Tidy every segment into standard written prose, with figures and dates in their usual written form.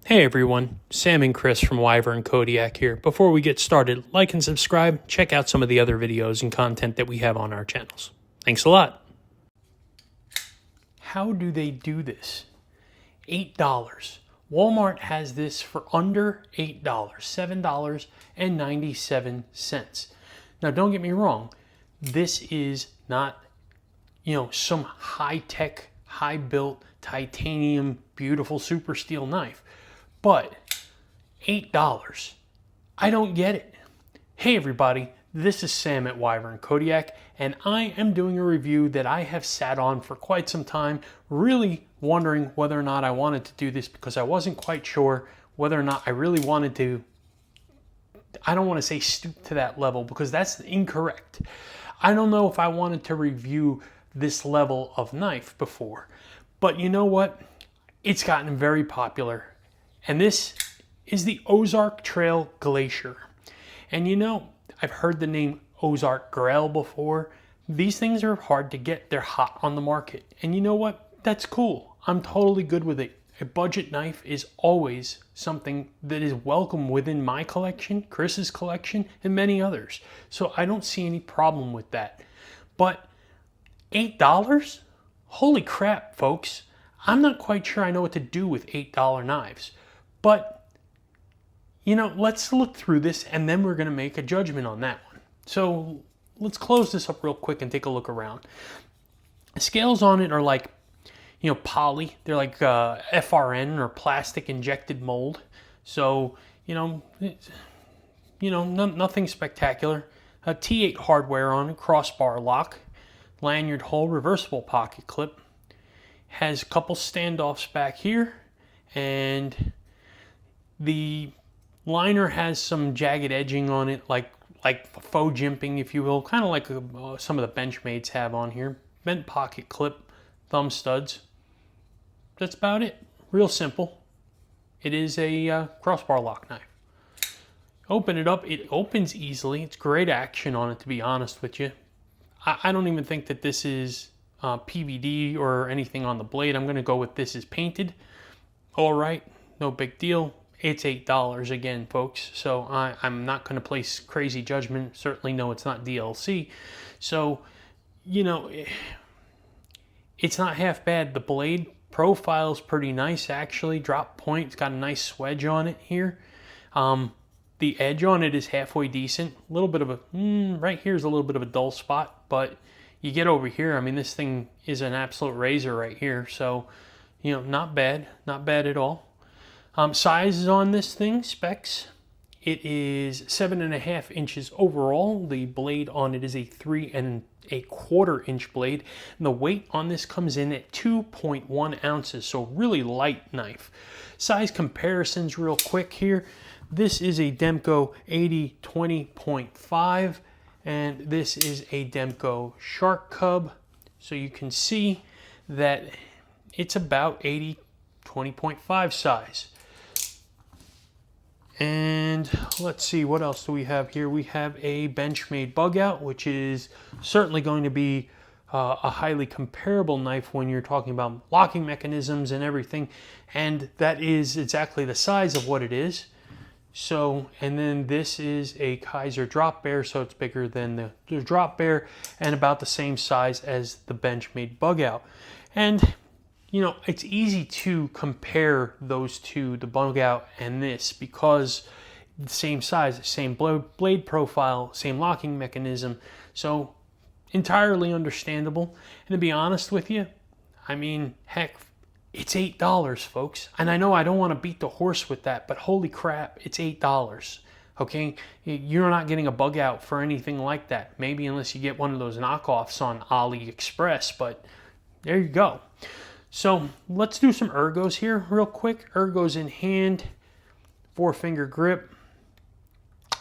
Hey everyone, Sam and Chris from Wyvern Kodiak here. Before we get started, like and subscribe, check out some of the other videos and content that we have on our channels. Thanks a lot. How do they do this? $8. Walmart has this for under $8, $7.97. Now don't get me wrong, this is not, some high-tech, high-built, titanium, beautiful super steel knife. But $8, I don't get it. Hey everybody, this is Sam at Wyvern Kodiak, and I am doing a review that I have sat on for quite some time, really wondering whether or not I wanted to do this because I wasn't quite sure whether or not I really wanted to. I don't want to say stoop to that level because that's incorrect. I don't know if I wanted to review this level of knife before, but you know what? It's gotten very popular. And this is the Ozark Trail Glacier. And I've heard the name Ozark Grail before. These things are hard to get. They're hot on the market. And you know what? That's cool. I'm totally good with it. A budget knife is always something that is welcome within my collection, Chris's collection, and many others. So I don't see any problem with that. But $8? Holy crap, folks. I'm not quite sure I know what to do with $8 knives. But, let's look through this and then we're going to make a judgment on that one. So let's close this up real quick and take a look around. The scales on it are like, poly. They're like FRN or plastic injected mold. So, nothing spectacular. A T8 hardware on it, crossbar lock, lanyard hole, reversible pocket clip. Has a couple standoffs back here, and the liner has some jagged edging on it, like faux jimping, if you will, kind of like some of the Benchmade's have on here. Bent pocket clip, thumb studs. That's about it. Real simple. It is a crossbar lock knife. Open it up. It opens easily. It's great action on it, to be honest with you. I don't even think that this is PVD or anything on the blade. I'm going to go with this is painted. All right, no big deal. It's $8 again, folks. So I'm not going to place crazy judgment. Certainly no, it's not DLC. So, it's not half bad. The blade profile's pretty nice, actually. Drop point, it's got a nice swedge on it here. The edge on it is halfway decent. A little bit of a, right here's a little bit of a dull spot, but you get over here, I mean, this thing is an absolute razor right here. So, not bad at all. Sizes on this thing, specs, it is 7.5 inches overall. The blade on it is a 3¼ inch blade. And the weight on this comes in at 2.1 ounces, so really light knife. Size comparisons real quick here. This is a Demko 80-20.5. And this is a Demko Shark Cub. So you can see that it's about 80-20.5 size. And let's see, what else do we have here? We have a Benchmade bug out, which is certainly going to be a highly comparable knife when you're talking about locking mechanisms and everything. And that is exactly the size of what it is. So, and then this is a Kaiser drop bear, so it's bigger than the drop bear and about the same size as the Benchmade bug out. And, it's easy to compare those two, the bug out and this, because the same size, same blade profile, same locking mechanism. So, entirely understandable. And to be honest with you, I mean, heck, it's $8, folks. And I know I don't want to beat the horse with that, but holy crap, it's $8. Okay? You're not getting a bug out for anything like that. Maybe unless you get one of those knockoffs on AliExpress, but there you go. So let's do some ergos here real quick. Ergos in hand, 4-finger grip.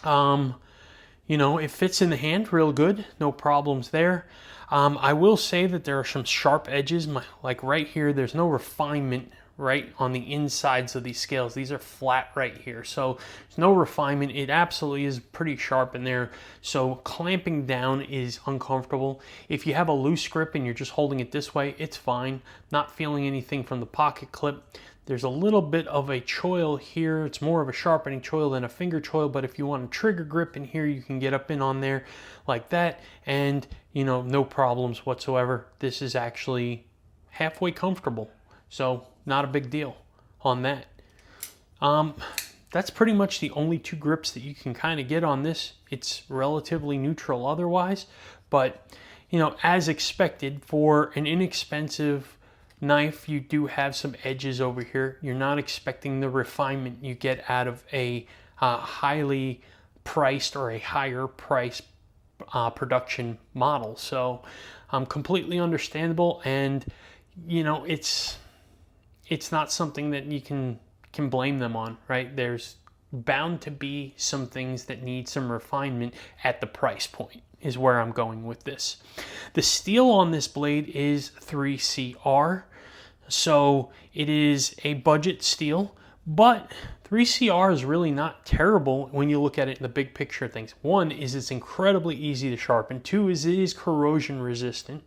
It fits in the hand real good. No problems there. I will say that there are some sharp edges, like right here, there's no refinement right on the insides of these scales. These are flat right here, so there's no refinement. It absolutely is pretty sharp in there, so clamping down is uncomfortable. If you have a loose grip and you're just holding it this way, it's fine. Not feeling anything from the pocket clip. There's a little bit of a choil here. It's more of a sharpening choil than a finger choil, but if you want a trigger grip in here, you can get up in on there like that, and you know, no problems whatsoever. This is actually halfway comfortable, so not a big deal on that. That's pretty much the only two grips that you can kind of get on this. It's relatively neutral otherwise, but you know, as expected for an inexpensive knife, you do have some edges over here. You're not expecting the refinement you get out of a highly priced or a higher price production model. So completely understandable, and you know, it's not something that you can blame them on, right? There's bound to be some things that need some refinement at the price point, is where I'm going with this. The steel on this blade is 3CR, so it is a budget steel, but 3CR is really not terrible when you look at it in the big picture of things. One is it's incredibly easy to sharpen. Two is it is corrosion resistant,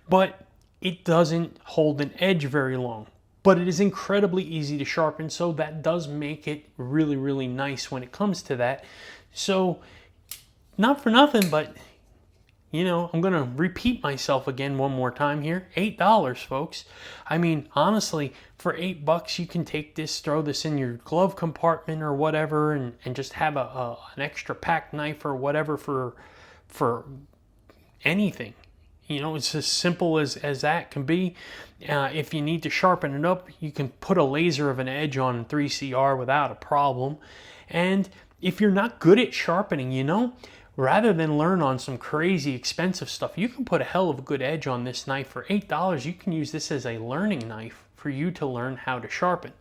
but it doesn't hold an edge very long. But it is incredibly easy to sharpen, so that does make it really, really nice when it comes to that. So, not for nothing, but, you know, I'm going to repeat myself again one more time here. $8, folks. I mean, honestly, for $8, you can take this, throw this in your glove compartment or whatever, and just have an extra pack knife or whatever for anything. You know, it's as simple as that can be. If you need to sharpen it up, you can put a laser of an edge on 3CR without a problem. And if you're not good at sharpening, you know, rather than learn on some crazy expensive stuff, you can put a hell of a good edge on this knife. For $8, you can use this as a learning knife for you to learn how to sharpen.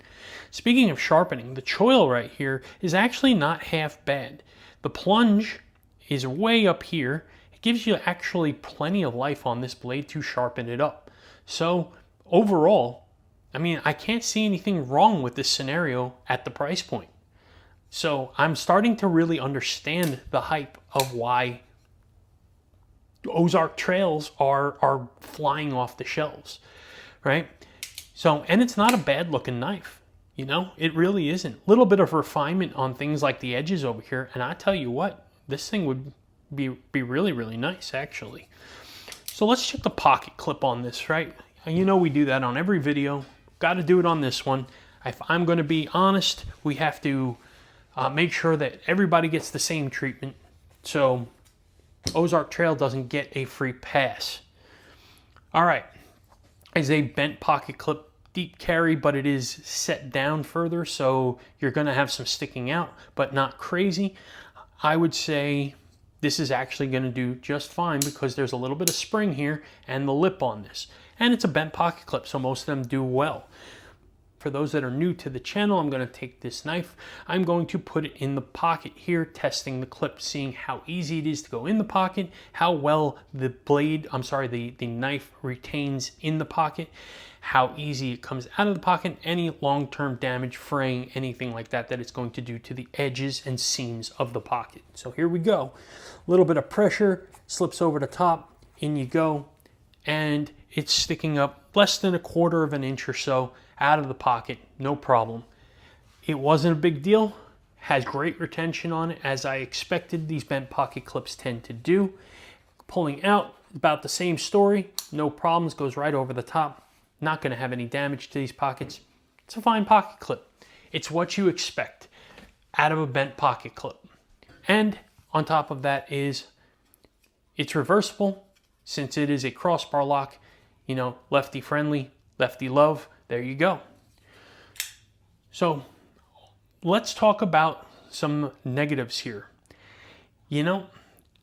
Speaking of sharpening, the choil right here is actually not half bad. The plunge is way up here. Gives you actually plenty of life on this blade to sharpen it up. So overall, I mean, I can't see anything wrong with this scenario at the price point. So I'm starting to really understand the hype of why Ozark trails are flying off the shelves, right? So, and it's not a bad looking knife, you know, it really isn't. A little bit of refinement on things like the edges over here, and I tell you what, this thing would be really, really nice actually. So let's check the pocket clip on this, right? You know, we do that on every video. Got to do it on this one. If I'm going to be honest, we have to make sure that everybody gets the same treatment, so Ozark Trail doesn't get a free pass. All right, is a bent pocket clip, deep carry, but it is set down further, so you're going to have some sticking out, but not crazy. I would say this is actually going to do just fine because there's a little bit of spring here and the lip on this. And it's a bent pocket clip, so most of them do well. For those that are new to the channel, I'm going to take this knife. I'm going to put it in the pocket here, testing the clip, seeing how easy it is to go in the pocket, how well the the knife retains in the pocket, how easy it comes out of the pocket, any long-term damage, fraying, anything like that it's going to do to the edges and seams of the pocket. So here we go. A little bit of pressure, slips over the top, in you go, and it's sticking up less than 1/4 of an inch or so out of the pocket, no problem. It wasn't a big deal, has great retention on it, as I expected these bent pocket clips tend to do. Pulling out, about the same story, no problems, goes right over the top. Not going to have any damage to these pockets. It's a fine pocket clip. It's what you expect out of a bent pocket clip. And on top of that is it's reversible, since it is a crossbar lock, you know, lefty friendly, lefty love. There you go. So let's talk about some negatives here. You know,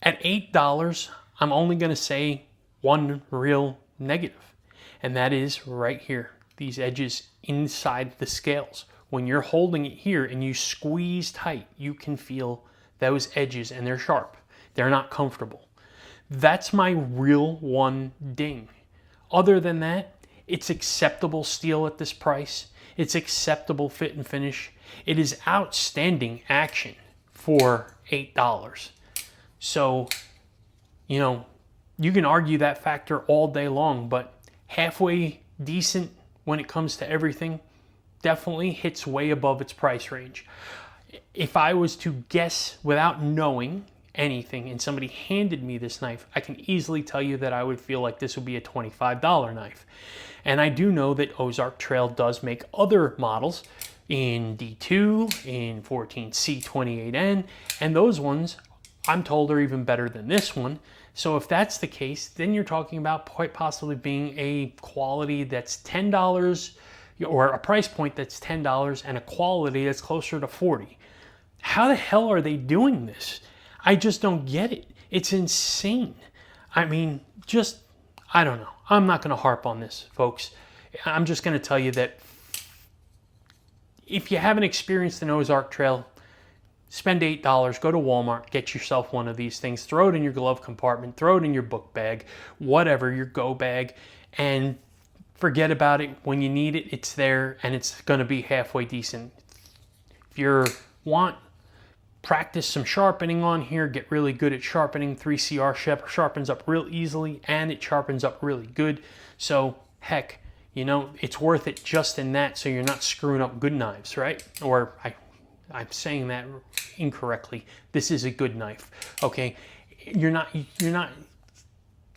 at $8, I'm only going to say one real negative, and that is right here, these edges inside the scales. When you're holding it here and you squeeze tight, you can feel those edges, and they're sharp. They're not comfortable. That's my real one ding. Other than that, it's acceptable steel at this price. It's acceptable fit and finish. It is outstanding action for $8. So, you know, you can argue that factor all day long, but halfway decent when it comes to everything, definitely hits way above its price range. If I was to guess without knowing anything and somebody handed me this knife, I can easily tell you that I would feel like this would be a $25 knife. And I do know that Ozark Trail does make other models in D2, in 14C28N, and those ones I'm told are even better than this one. So if that's the case, then you're talking about quite possibly being a quality that's $10, or a price point that's $10 and a quality that's closer to $40. How the hell are they doing this? I just don't get it. It's insane. I mean, just, I don't know. I'm not going to harp on this, folks. I'm just going to tell you that if you haven't experienced an Ozark Trail, spend $8, go to Walmart, get yourself one of these things, throw it in your glove compartment, throw it in your book bag, whatever, your go bag, and forget about it. When you need it, it's there, and it's going to be halfway decent. If you want practice some sharpening on here, get really good at sharpening. 3CR sharpens up real easily, and it sharpens up really good. So heck, you know, it's worth it just in that, so you're not screwing up good knives, right? Or I'm saying that incorrectly. This is a good knife, okay? You're not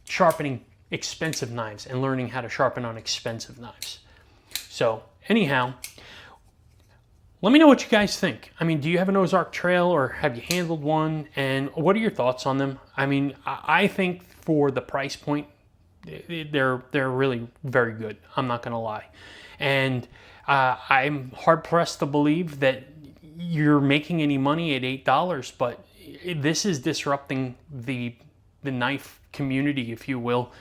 sharpening expensive knives and learning how to sharpen on expensive knives. So anyhow, let me know what you guys think. I mean, do you have an Ozark Trail, or have you handled one? And what are your thoughts on them? I mean, I think for the price point, they're really very good. I'm not gonna lie. And I'm hard pressed to believe that you're making any money at $8, but this is disrupting the knife community, if you will,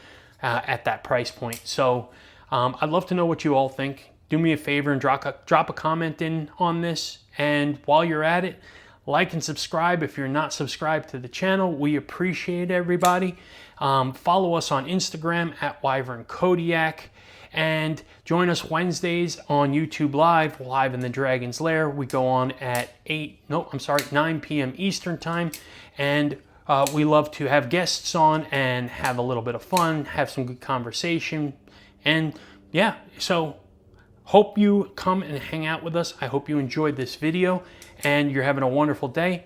at that price point. So I'd love to know what you all think. Do me a favor and drop a comment in on this. And while you're at it, like and subscribe if you're not subscribed to the channel. We appreciate everybody. Follow us on Instagram at Wyvern Kodiak. And join us Wednesdays on YouTube Live in the Dragon's Lair. We go on at 9 p.m. Eastern Time. And we love to have guests on and have a little bit of fun, have some good conversation. And yeah, so hope you come and hang out with us. I hope you enjoyed this video and you're having a wonderful day.